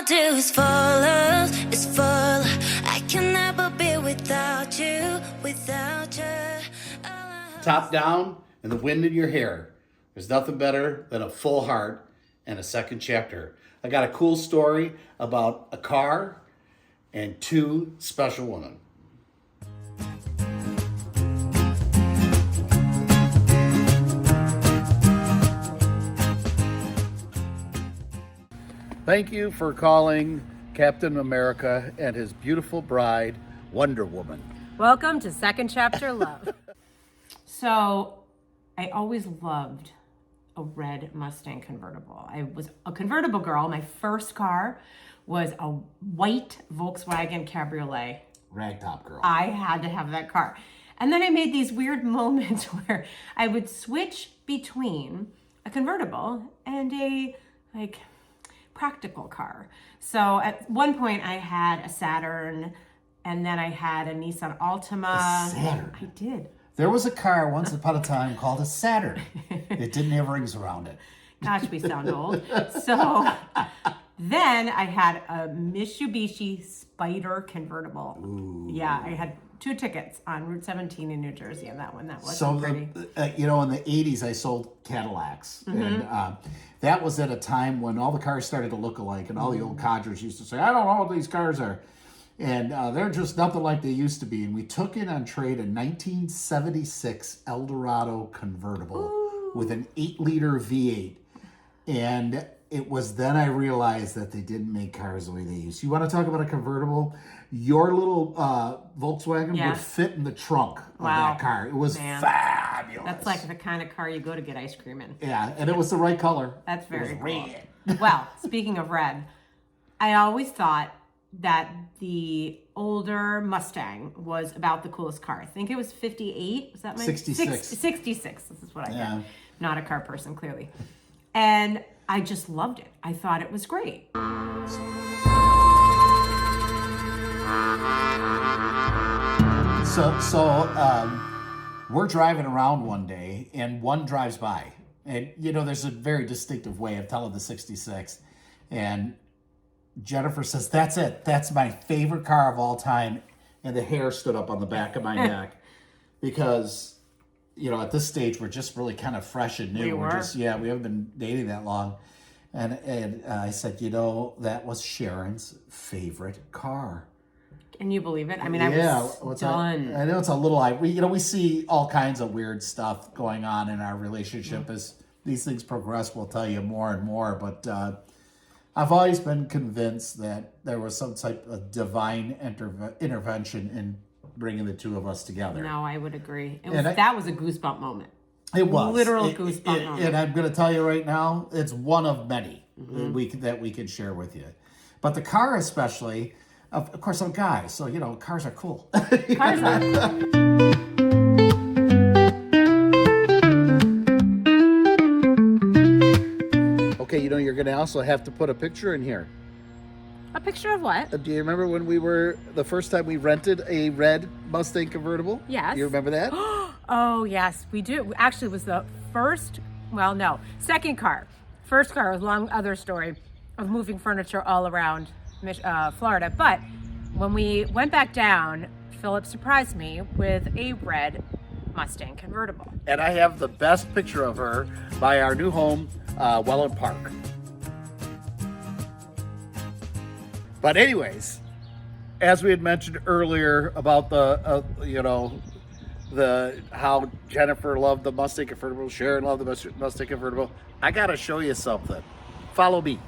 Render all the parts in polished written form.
do is follow, is follow. I can never be without you, without you. Top down and the wind in your hair. There's nothing better than a full heart and a second chapter. I got a cool story about a car and two special women. Thank you for calling Captain America and his beautiful bride, Wonder Woman. Welcome to Second Chapter Love. So, I always loved a red Mustang convertible. I was a convertible girl. My first car was a white Volkswagen Cabriolet. Ragtop girl. I had to have that car. And then I made these weird moments where I would switch between a convertible and a practical car. So at one point I had a Saturn, and then I had a Nissan Altima. A Saturn? I did. There was a car once upon a time called a Saturn. It didn't have rings around it. Gosh, we sound old. So then I had a Mitsubishi Spider convertible. Ooh. Yeah, I had 2 tickets on Route 17 in New Jersey, and that wasn't So, pretty. in the 80s, I sold Cadillacs. Mm-hmm. And that was at a time when all the cars started to look alike, and all the old codgers used to say, I don't know what these cars are. And they're just nothing like they used to be. And we took in on trade a 1976 Eldorado convertible with an 8-liter V8. And it was then I realized that they didn't make cars the way they used. You want to talk about a convertible? Your little Volkswagen would fit in the trunk of that car. It was fabulous. That's like the kind of car you go to get ice cream in. Yeah, and it was the right color. That's very cool. Red. Well, speaking of red, I always thought that the older Mustang was about the coolest car. I think it was 58. Was that my 66. 66. This is what I Yeah. get. Not a car person, clearly. And I just loved it. I thought it was great. So we're driving around one day, and one drives by. And, there's a very distinctive way of telling the 66. And Jennifer says, that's it. That's my favorite car of all time. And the hair stood up on the back of my neck. Because, at this stage, we're just really kind of fresh and new. We haven't been dating that long. And I said, that was Sharon's favorite car. Can you believe it? I mean, I was done. I know it's a little. We see all kinds of weird stuff going on in our relationship as these things progress. We'll tell you more and more. But I've always been convinced that there was some type of divine intervention in bringing the two of us together. No, I would agree. That was a goosebump moment. It was literal goosebump moment. And I'm going to tell you right now, it's one of many that we can share with you. But the car, especially. Of course, I'm a guy, so, cars are cool. Cars are. Okay, you're going to also have to put a picture in here. A picture of what? Do you remember when the first time we rented a red Mustang convertible? Yes. Do you remember that? Oh, yes, we do. Actually, it was the second car. First car was a long other story of moving furniture all around Florida. But when we went back down, Philip surprised me with a red Mustang convertible. And I have the best picture of her by our new home, Welland Park. But anyways, as we had mentioned earlier about how Jennifer loved the Mustang convertible, Sharon loved the Mustang convertible, I gotta show you something. Follow me.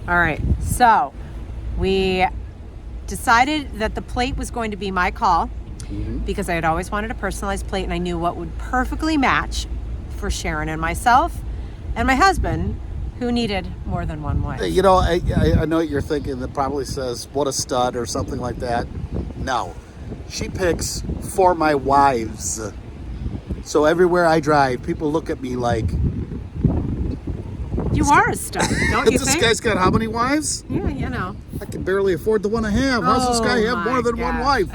All right, so we decided that the plate was going to be my call because I had always wanted a personalized plate, and I knew what would perfectly match for Sharon and myself and my husband, who needed more than one wife. I know what you're thinking. That probably says, what a stud or something like that. No, she picks for my wives. So everywhere I drive, people look at me like, You are a stud, don't you this think? guy's got how many wives? Yeah, you know. I can barely afford the one I have. How's this guy have more than one wife?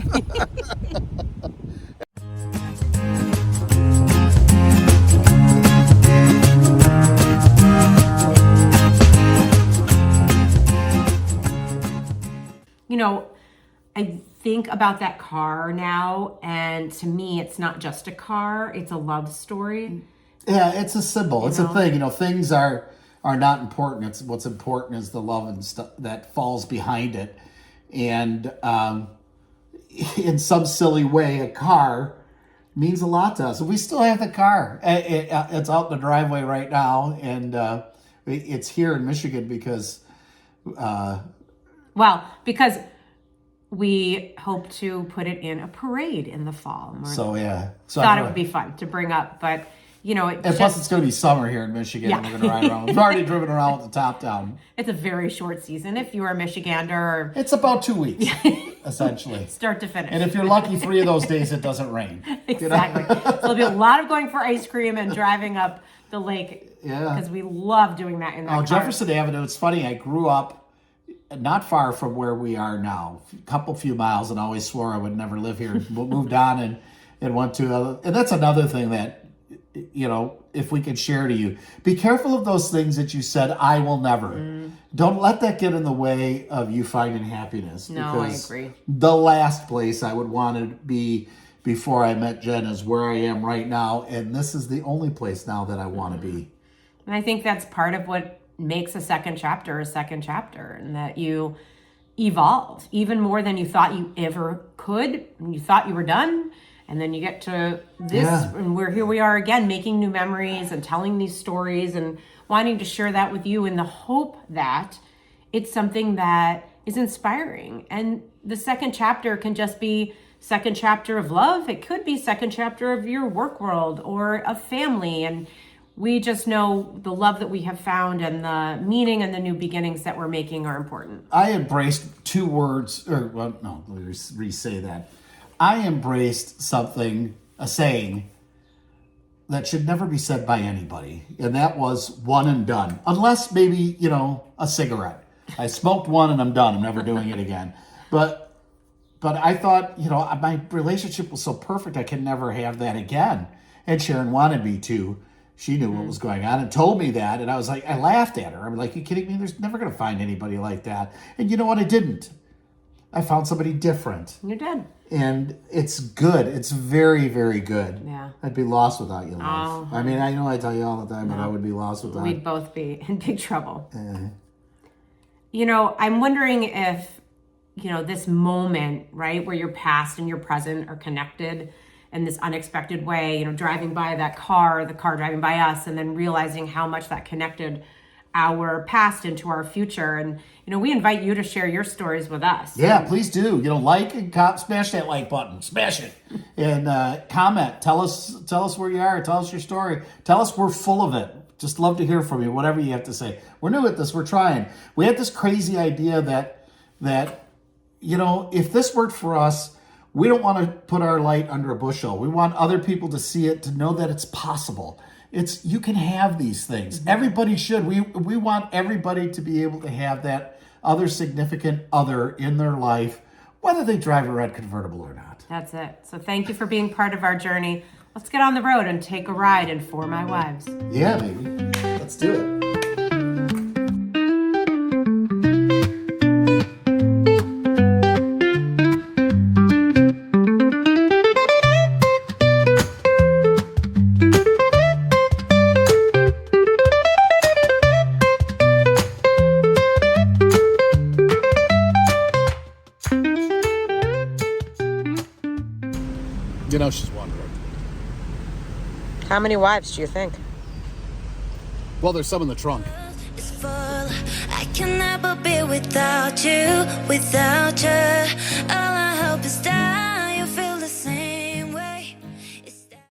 I think about that car now, and to me, it's not just a car, it's a love story. Yeah, it's a symbol. It's a thing. Things are not important. It's what's important is the love and stuff that falls behind it. And in some silly way, a car means a lot to us. And we still have the car. It's out in the driveway right now, and it's here in Michigan because... because we hope to put it in a parade in the fall. So thought it would be fun to bring up, but plus it's going to be summer here in Michigan. Yeah. And we're going to ride around. We've already driven around with the top down. It's a very short season if you are a Michigander. It's about 2 weeks, essentially. Start to finish. And if you're lucky, 3 of those days it doesn't rain. Exactly. So there'll be a lot of going for ice cream and driving up the lake. Yeah. Because we love doing that in that car. Jefferson Avenue, it's funny, I grew up not far from where we are now, a few miles, and always swore I would never live here. Moved on and went to, and that's another thing that, if we could share to you, be careful of those things that you said, I will never. Don't let that get in the way of you finding happiness. No, I agree. The last place I would want to be before I met Jen is where I am right now, and this is the only place now that I want to be. And I think that's part of what makes a second chapter, and that you evolve even more than you thought you ever could. And you thought you were done, and then you get to this, and here we are again, making new memories and telling these stories and wanting to share that with you in the hope that it's something that is inspiring. And the second chapter can just be second chapter of love. It could be second chapter of your work world or a family, and we just know the love that we have found and the meaning and the new beginnings that we're making are important. I embraced 2 words, let me re-say that. I embraced a saying that should never be said by anybody, and that was one and done. Unless maybe, a cigarette. I smoked one and I'm done. I'm never doing it again. But I thought, my relationship was so perfect I can never have that again. And Sharon wanted me to. She knew what was going on and told me that. And I was like, I laughed at her. I'm like, you kidding me? There's never going to find anybody like that. And you know what? I didn't. I found somebody different. You did. And it's good. It's very, very good. Yeah. I'd be lost without you, love. Oh, I mean, I know I tell you all the time, but I would be lost without you. We'd both be in big trouble. I'm wondering if, this moment, right, where your past and your present are connected in this unexpected way, driving by that car, the car driving by us, and then realizing how much that connected our past into our future. And, we invite you to share your stories with us. Yeah, please do. Like and smash that like button. Smash it. And comment. Tell us where you are. Tell us your story. Tell us we're full of it. Just love to hear from you, whatever you have to say. We're new at this. We're trying. We had this crazy idea that if this worked for us, we don't want to put our light under a bushel. We want other people to see it, to know that it's possible. You can have these things. Mm-hmm. Everybody should. We want everybody to be able to have that other significant other in their life, whether they drive a red convertible or not. That's it. So thank you for being part of our journey. Let's get on the road and take a ride in For My Wives. Yeah, baby. Let's do it. She's wondering. How many wives do you think? Well, there's some in the trunk. It's full. I can never be without you, without you.